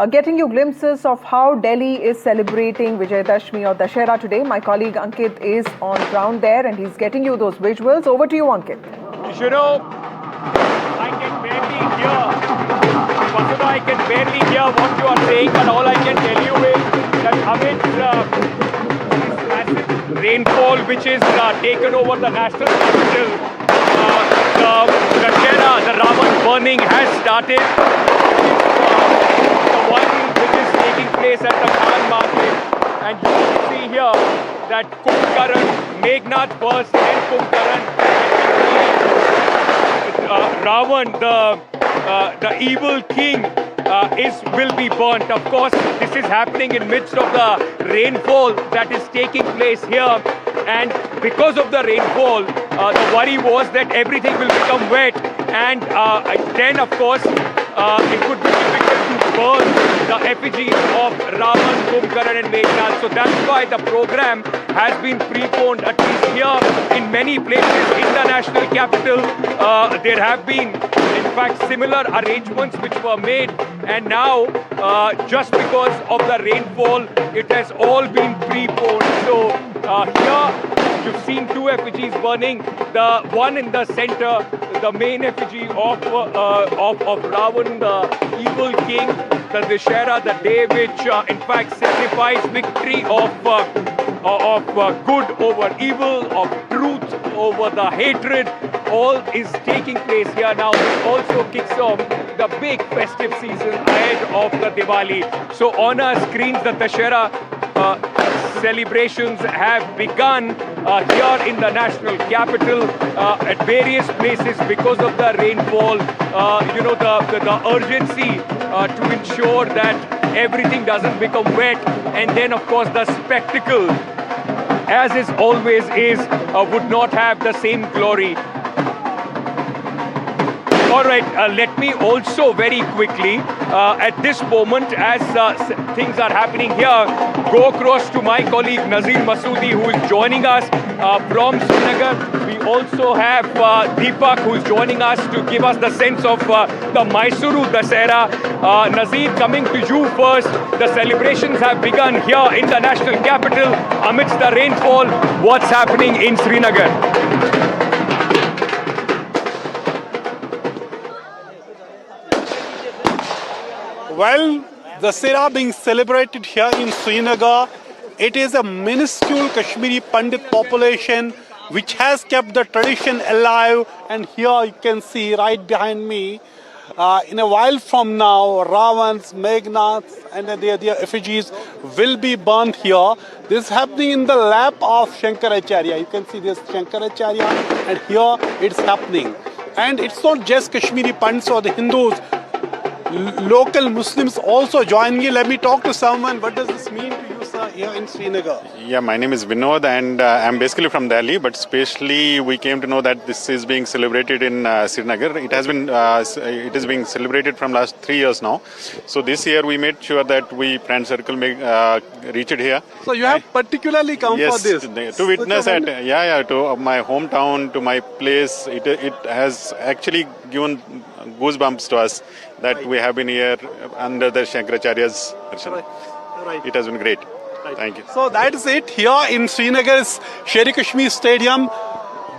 getting you glimpses of how Delhi is celebrating Vijayadashami or Dussehra today. My colleague Ankit is on ground there and he's getting you those visuals. Over to you, Ankit. You know, I can barely hear, Vasudha, I can barely hear what you are saying, but all I can tell you is that amid this massive rainfall which is taken over the national capital, the Dussehra, the Raavan burning has started. The one which is taking place at the Khan market, and you can see here that Kumbkaran, Meghnad first, then Kumbkaran, Raavan, the evil king, will be burnt. Of course, this is happening in midst of the rainfall that is taking place here, and because of the rainfall, the worry was that everything will become wet, and then of course it could be difficult to burn the effigies of Raavan, Kumbkaran and Meghnad. So that's why the program has been preponed, at least here in many places in the national capital. There have been, in fact, similar arrangements which were made, and now just because of the rainfall, it has all been preponed. So here you've seen two effigies burning. The one in the center, the main effigy of Raavan, the evil king, the Dussehra, the day which in fact signifies victory of good over evil, of truth over the hatred. All is taking place here now. This also kicks off the big festive season ahead of the Diwali. So on our screens, the Dussehra celebrations have begun here in the national capital at various places because of the rainfall. You know, the urgency to ensure that everything doesn't become wet, and then of course the spectacle, as is always is, would not have the same glory. All right, let me also very quickly, at this moment, as things are happening here, go across to my colleague Nazir Masoodi, who is joining us from Srinagar. We also have Deepak, who is joining us to give us the sense of the Mysuru Dussehra. Nazir, coming to you first. The celebrations have begun here in the national capital amidst the rainfall. What's happening in Srinagar? Well, Dussehra being celebrated here in Srinagar, it is a minuscule Kashmiri Pandit population which has kept the tradition alive, and here you can see right behind me, in a while from now, Ravans, Meghnads and their effigies will be burnt here. This is happening in the lap of Shankaracharya. You can see this Shankaracharya, and here it's happening. And it's not just Kashmiri Pandits or the Hindus. Local Muslims also join me. Let me talk to someone. What does this mean to you, sir, here in Srinagar? Yeah, my name is Vinod, and I'm basically from Delhi, but especially we came to know that this is being celebrated in Srinagar. It is being celebrated from last 3 years now. So this year we made sure that we friend circle reach it here. So you have particularly come for this? Yes, to witness it. To my hometown, to my place. It has actually given goosebumps to us that we have been here under the Shankaracharya's darshan. Right. It has been great. Right. Thank you. So that is it here in Srinagar's Sher-e Kashmir Stadium.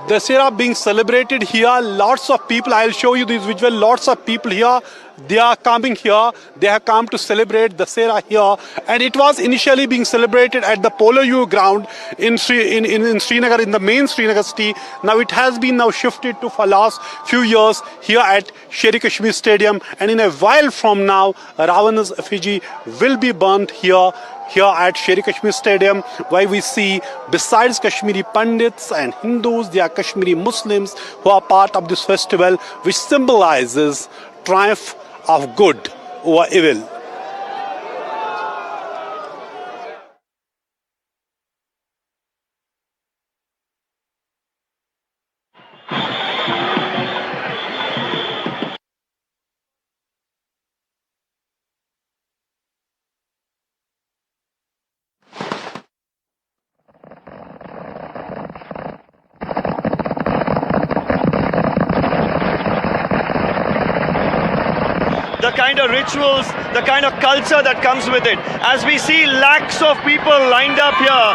Dussehra being celebrated here. Lots of people, I'll show you this visual, lots of people here. They are coming here. They have come to celebrate Dussehra here. And it was initially being celebrated at the Polo U ground in Srinagar, in the main Srinagar city. Now it has been shifted to for last few years here at Sher-e Kashmir Stadium. And in a while from now, Ravana's effigy will be burnt here at Sher-e Kashmir Stadium, where we see, besides Kashmiri Pandits and Hindus, there are Kashmiri Muslims who are part of this festival, which symbolizes triumph of good over evil. The kind of rituals, the kind of culture that comes with it. As we see lakhs of people lined up here,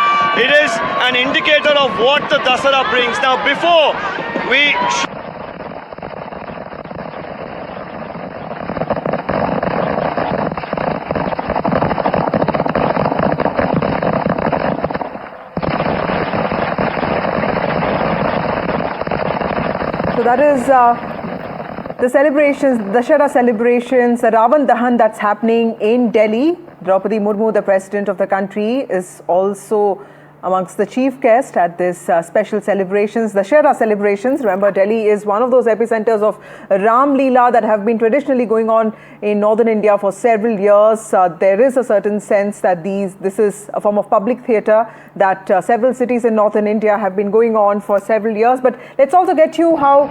it is an indicator of what the Dussehra brings. Now, before we So that is the celebrations, Dussehra celebrations, the Raavan Dahan that's happening in Delhi. Draupadi Murmu, the president of the country, is also amongst the chief guests at this special celebrations, Dussehra celebrations. Remember, Delhi is one of those epicenters of Ram Leela that have been traditionally going on in northern India for several years. There is a certain sense that this is a form of public theatre that several cities in northern India have been going on for several years. But let's also get you how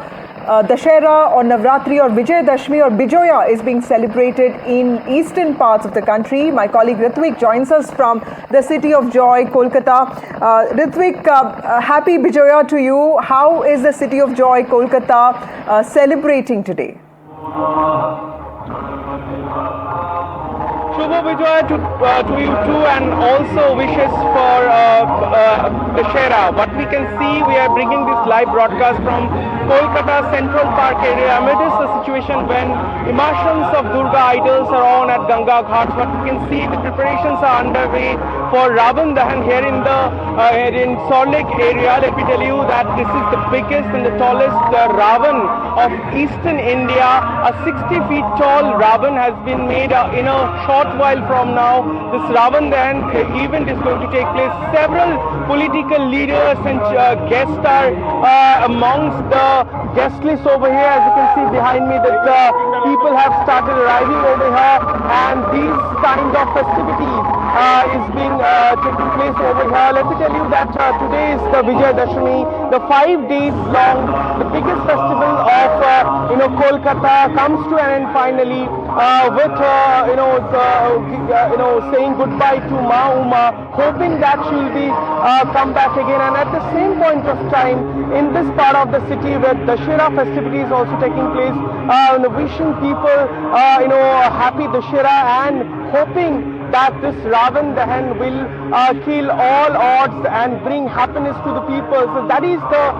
Dussehra or Navratri or Vijayadashami or Bijoya is being celebrated in eastern parts of the country. My colleague Ritvik joins us from the city of joy, Kolkata. Ritvik, happy Bijoya to you. How is the city of joy, Kolkata, celebrating today? Shubha Vijay to you too, and also wishes for Dussehra. What we can see, we are bringing this live broadcast from Kolkata Central Park area amidst the situation when immersions of Durga idols are on at Ganga Ghats. What we can see, the preparations are underway for Raavan Dahan here in Salt Lake area. Let me tell you that this is the biggest and the tallest Raavan of eastern India. A 60 feet tall Raavan has been made in a short while from now. This Raavan Dahan event is going to take place. Several political leaders and guests are amongst the guest list over here. As you can see behind me, that people have started arriving over here, and these kind of festivities is being taking place over here. Let me tell you that today is the Vijayadashami, the 5 days long, the biggest festival of Kolkata comes to an end finally with saying goodbye to Ma Uma, hoping that she will be come back again. And at the same point of time, in this part of the city where Dussehra festivities also taking place, wishing people happy Dussehra and hoping that this Raavan Dahan will kill all odds and bring happiness to the people. So that is the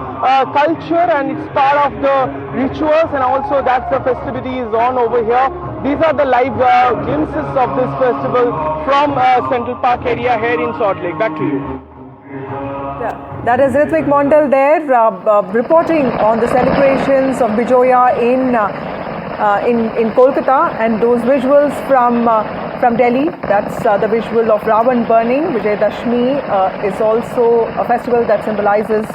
culture, and it's part of the rituals, and also that's the festivities on over here. These are the live glimpses of this festival from Central Park area here in Salt Lake. Back to you. Yeah, that is Ritvik Mondal there reporting on the celebrations of Bijoya in Kolkata, and those visuals from Delhi. That's the visual of Ravan burning. Vijayadashami is also a festival that symbolizes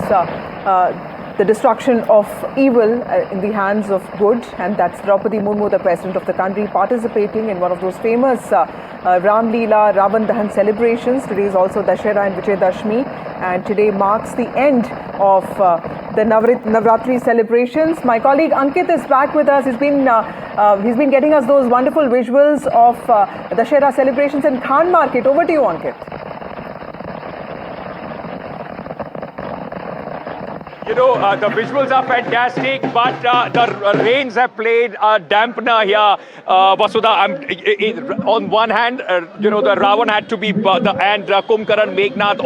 the destruction of evil in the hands of good, and that's Draupadi Murmu, the president of the country, participating in one of those famous Ram Leela, Raavan Dahan celebrations. Today is also Dussehra and Vijayadashami, and today marks the end of the Navratri celebrations. My colleague Ankit is back with us. He's been getting us those wonderful visuals of Dussehra celebrations in Khan Market. Over to you, Ankit. You know, the visuals are fantastic, but the rains have played a dampener here. Vasudha, on one hand, the Ravana had to be burnt, and Kumbhkaran, Meghnad,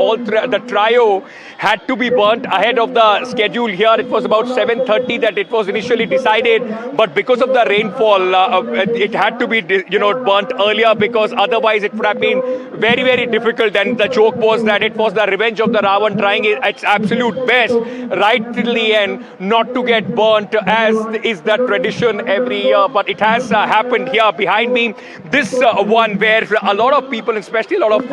the trio had to be burnt ahead of the schedule here. It was about 7:30 that it was initially decided, but because of the rainfall, it had to be, burnt earlier, because otherwise it would have been very, very difficult. And the joke was that it was the revenge of the Ravan trying its absolute best right till the end not to get burnt, as is the tradition every year. But it has happened here behind me. This one where a lot of people, especially a lot of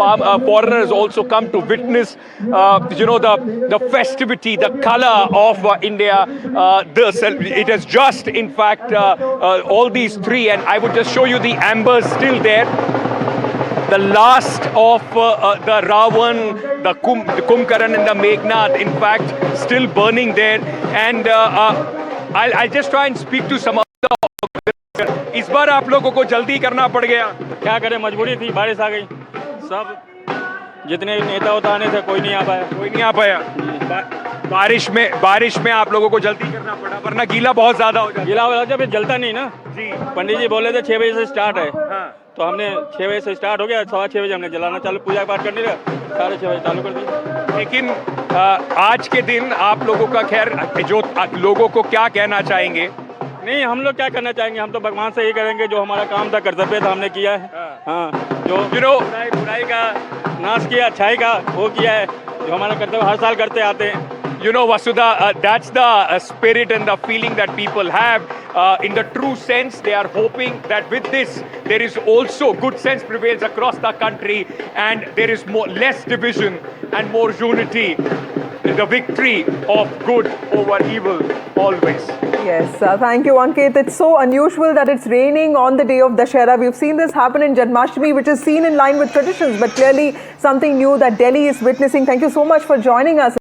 foreigners, also come to witness, the festivity, the color of India. It is just, in fact, all these three, and I would just show you the ambers still there. The last of the Ravan, the Kumbhkaran and the Meghnad, in fact, still burning there. And I'll just try and speak to some other. इस बार आप लोगों को जल्दी करना पड़ गया. क्या करें, मजबूरी थी, बारिश आ गई. सब जितने नेता होता आने थे, कोई नहीं आ पाया. बारिश में आप लोगों को जल्दी करना पड़ा, वरना गीला बहुत ज्यादा हो जाता. गीला हो जाता, फिर जलता नहीं ना जी. पंडित जी बोले थे 6 बजे से स्टार्ट है. हाँ. तो हमने 6 बजे से स्टार्ट हो गया, 6:15 बजे हमने जलाना चालू, पूजा पाठ करने लगा, 6:30 बजे चालू कर दिया। लेकिन आज के दिन आप लोगों का खैर जो लोगों को क्या कहना चाहेंगे? नहीं, हम लोग क्या करना चाहेंगे, हम तो भगवान से ये करेंगे जो हमारा काम था, कर्तव्य था, हमने किया है। हाँ, जो बुराई का नाश किया, अच्छाई का वो किया है, जो हमारा कर्तव्य हर साल करते आते हैं। You know, Vasudha, that's the spirit and the feeling that people have. In the true sense, they are hoping that with this, there is also good sense prevails across the country, and there is less division and more unity. The victory of good over evil always. Yes, thank you, Ankit. It's so unusual that it's raining on the day of Dussehra. We've seen this happen in Janmashtami, which is seen in line with traditions, but clearly something new that Delhi is witnessing. Thank you so much for joining us.